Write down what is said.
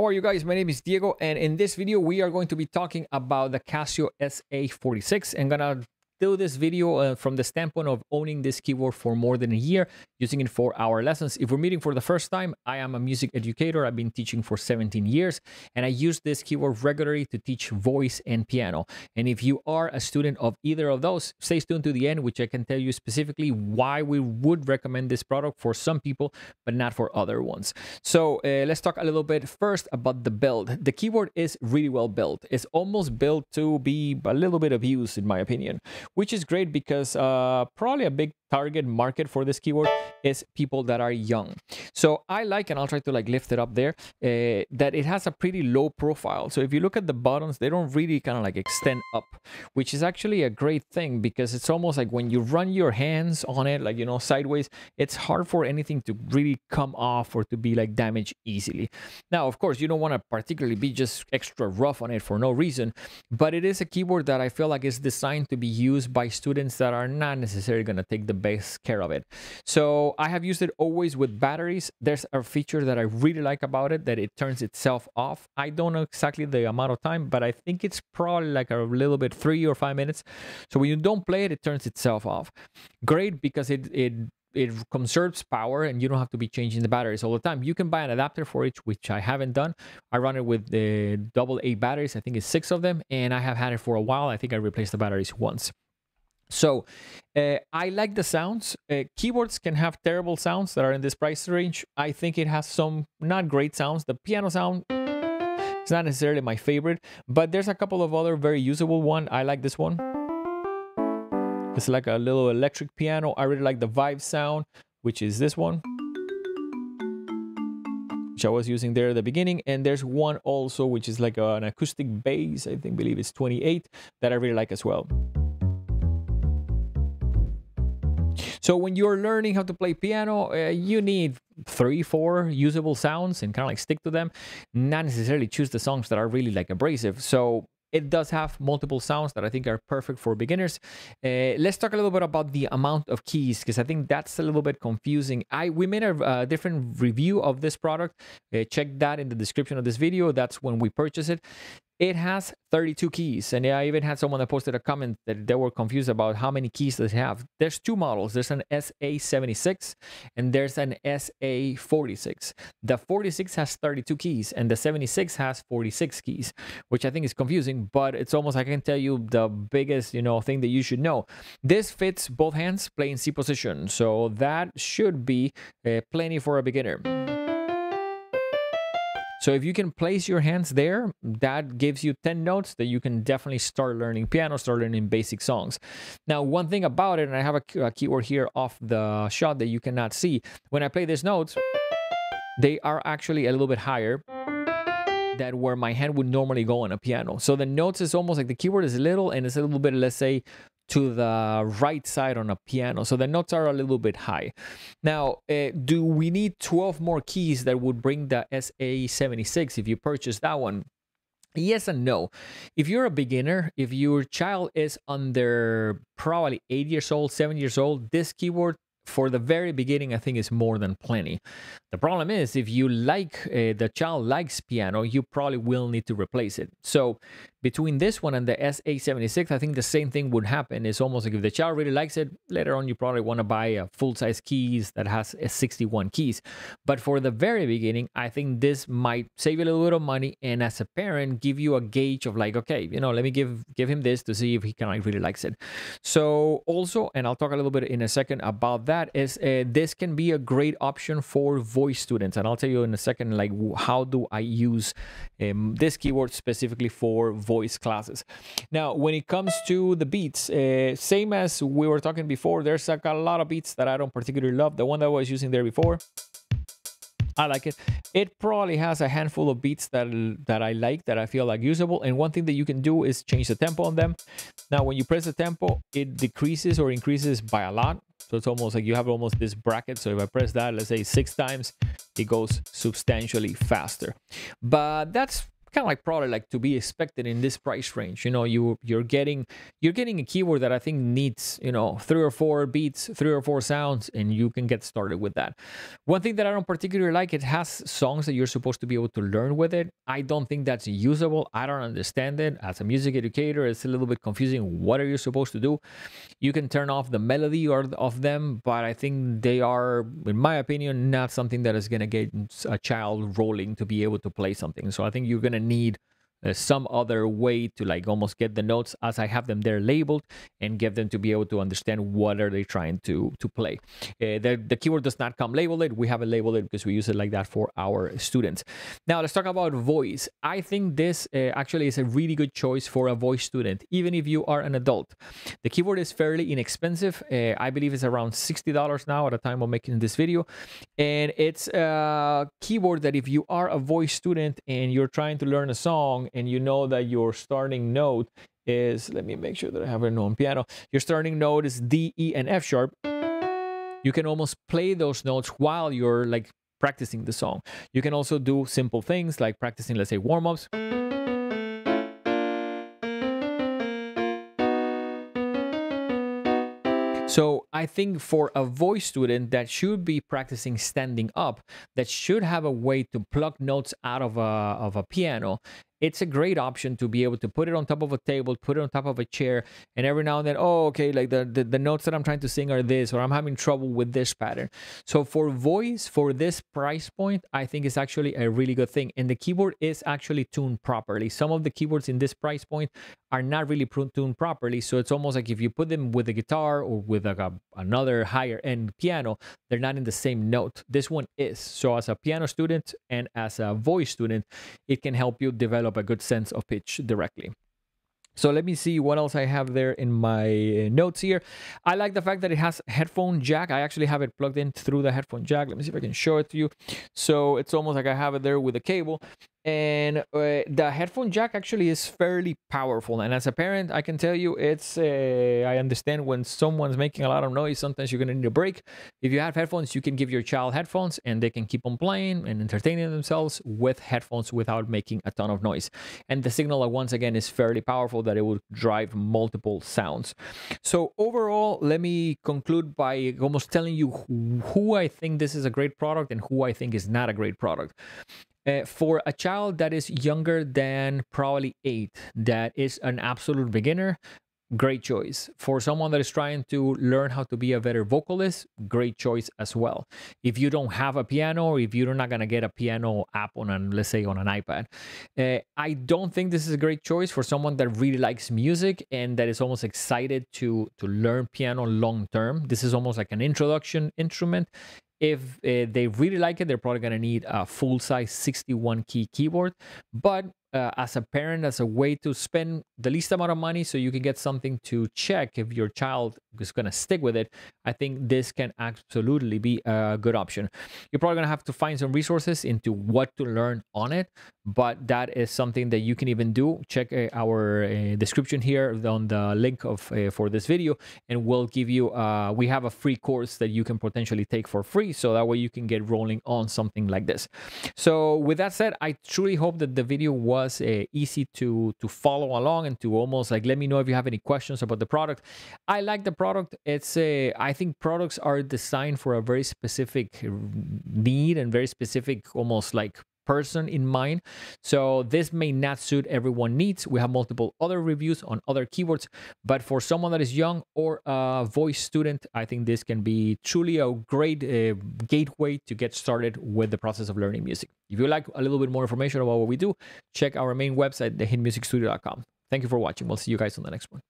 How are you guys? My name is Diego, and in this video we are going to be talking about the Casio SA-46. I'm gonna do this video from the standpoint of owning this keyboard for more than a year, using it for our lessons. If we're meeting for the first time, I am a music educator. I've been teaching for 17 years, and I use this keyboard regularly to teach voice and piano. And if you are a student of either of those, stay tuned to the end, which I can tell you specifically why we would recommend this product for some people, but not for other ones. So let's talk a little bit first about the build. The keyboard is really well built. It's almost built to be a little bit abused, in my opinion, which is great because probably a big target market for this keyboard is people that are young. So I like, and I'll try to like lift it up there, that it has a pretty low profile. So if you look at the buttons, they don't really kind of like extend up, which is actually a great thing because it's almost like when you run your hands on it, like, you know, sideways, it's hard for anything to really come off or to be like damaged easily. Now, of course, you don't want to particularly be just extra rough on it for no reason, but it is a keyboard that I feel like is designed to be used by students that are not necessarily going to take the best care of it. So I have used it always with batteries. There's a feature that I really like about it, that it turns itself off. I don't know exactly the amount of time, but I think it's probably like a little bit 3 or 5 minutes. So when you don't play it, it turns itself off. Great, because it conserves power and you don't have to be changing the batteries all the time. You can buy an adapter for each, which I haven't done. I run it with the AA batteries. I think it's 6 of them, and I have had it for a while. I think I replaced the batteries once. So I like the sounds. Keyboards can have terrible sounds that are in this price range. I think it has some not great sounds. The piano sound is not necessarily my favorite, but there's a couple of other very usable ones. I like this one. It's like a little electric piano. I really like the Vibe sound, which is this one, which I was using there at the beginning. And there's one also, which is like an acoustic bass. I believe it's 28, that I really like as well. So when you're learning how to play piano, you need 3-4 usable sounds and kind of like stick to them, not necessarily choose the songs that are really like abrasive. So it does have multiple sounds that I think are perfect for beginners. Let's talk a little bit about the amount of keys, because I think that's a little bit confusing. We made a different review of this product. Check that in the description of this video. That's when we purchased it. It has 32 keys, and I even had someone that posted a comment that they were confused about how many keys does it have. There's 2 models. There's an SA-76 and there's an SA-46. The 46 has 32 keys and the 76 has 46 keys, which I think is confusing, but it's almost, I can tell you the biggest, you know, thing that you should know. This fits both hands, play in C position, so that should be plenty for a beginner. So if you can place your hands there, that gives you 10 notes that you can definitely start learning piano, start learning basic songs. Now, one thing about it, and I have a keyboard here off the shot that you cannot see, when I play these notes, they are actually a little bit higher than where my hand would normally go on a piano. So the notes is almost like the keyboard is little and it's a little bit, let's say, to the right side on a piano. So the notes are a little bit high. Now, do we need 12 more keys that would bring the SA-76 if you purchase that one? Yes and no. If you're a beginner, if your child is under probably 8 years old, 7 years old, this keyboard for the very beginning, I think, is more than plenty. The problem is, if you like, the child likes piano, you probably will need to replace it. So between this one and the SA-76, I think the same thing would happen. It's almost like if the child really likes it, later on you probably want to buy a full-size keys that has 61 keys. But for the very beginning, I think this might save you a little bit of money, and as a parent, give you a gauge of like, okay, you know, let me give him this to see if he kind of really likes it. So also, and I'll talk a little bit in a second about that, is this can be a great option for voice students, and I'll tell you in a second like how do I use this keyboard specifically for voice classes. Now, when it comes to the beats, same as we were talking before, there's like a lot of beats that I don't particularly love. The one that I was using there before, I like it. It probably has a handful of beats that I like, that I feel like usable. And one thing that you can do is change the tempo on them. Now, when you press the tempo, it decreases or increases by a lot. So it's almost like you have almost this bracket. So if I press that, let's say 6 times, it goes substantially faster. But that's kind of like probably like to be expected in this price range. You know, you're getting a keyboard that I think needs, you know, 3 or 4 beats, 3 or 4 sounds, and you can get started with that. One thing that I don't particularly like, it has songs that you're supposed to be able to learn with it. I don't think that's usable. I don't understand it. As a music educator, it's a little bit confusing. What are you supposed to do? You can turn off the melody or of them, but I think they are, in my opinion, not something that is going to get a child rolling to be able to play something. So I think you're going to need some other way to like almost get the notes as I have them there labeled and get them to be able to understand what are they trying to play. The keyboard does not come labeled. We haven't labeled it because we use it like that for our students. Now let's talk about voice. I think this actually is a really good choice for a voice student, even if you are an adult. The keyboard is fairly inexpensive. I believe it's around $60 now at the time of making this video. And it's a keyboard that if you are a voice student and you're trying to learn a song, and you know that your starting note is, let me make sure that I have it on piano. Your starting note is D, E, and F sharp. You can almost play those notes while you're like practicing the song. You can also do simple things like practicing, let's say, warm-ups. So I think for a voice student that should be practicing standing up, that should have a way to pluck notes out of a piano, it's a great option to be able to put it on top of a table, put it on top of a chair, and every now and then, oh, okay, like the notes that I'm trying to sing are this, or I'm having trouble with this pattern. So for voice, for this price point, I think it's actually a really good thing. And the keyboard is actually tuned properly. Some of the keyboards in this price point are not really tuned properly. So it's almost like if you put them with a guitar or with another higher end piano, they're not in the same note. This one is. So as a piano student and as a voice student, it can help you develop a good sense of pitch directly. So let me see what else I have there in my notes here. I like the fact that it has headphone jack. I actually have it plugged in through the headphone jack. Let me see if I can show it to you. So it's almost like I have it there with a cable. And the headphone jack actually is fairly powerful. And as a parent, I can tell you it's, I understand when someone's making a lot of noise, sometimes you're going to need a break. If you have headphones, you can give your child headphones and they can keep on playing and entertaining themselves with headphones without making a ton of noise. And the signal, once again, is fairly powerful that it will drive multiple sounds. So overall, let me conclude by almost telling you who I think this is a great product and who I think is not a great product. For a child that is younger than probably 8, that is an absolute beginner, great choice. For someone that is trying to learn how to be a better vocalist, great choice as well. If you don't have a piano, or if you're not going to get a piano app on, let's say, on an iPad, I don't think this is a great choice for someone that really likes music and that is almost excited to learn piano long term. This is almost like an introduction instrument. If they really like it, they're probably going to need a full-size 61-key keyboard. But as a parent, as a way to spend the least amount of money so you can get something to check if your child is going to stick with it, I think this can absolutely be a good option. You're probably going to have to find some resources into what to learn on it, but that is something that you can even do. Check our description here on the link of for this video, and we'll give you, we have a free course that you can potentially take for free, so that way you can get rolling on something like this. So with that said, I truly hope that the video was easy to follow along and to almost like let me know if you have any questions about the product. I like the product. It's I think products are designed for a very specific need and very specific almost like person in mind. So this may not suit everyone's needs. We have multiple other reviews on other keyboards, but for someone that is young or a voice student, I think this can be truly a great gateway to get started with the process of learning music. If you like a little bit more information about what we do, check our main website, thehintmusicstudio.com. Thank you for watching. We'll see you guys on the next one.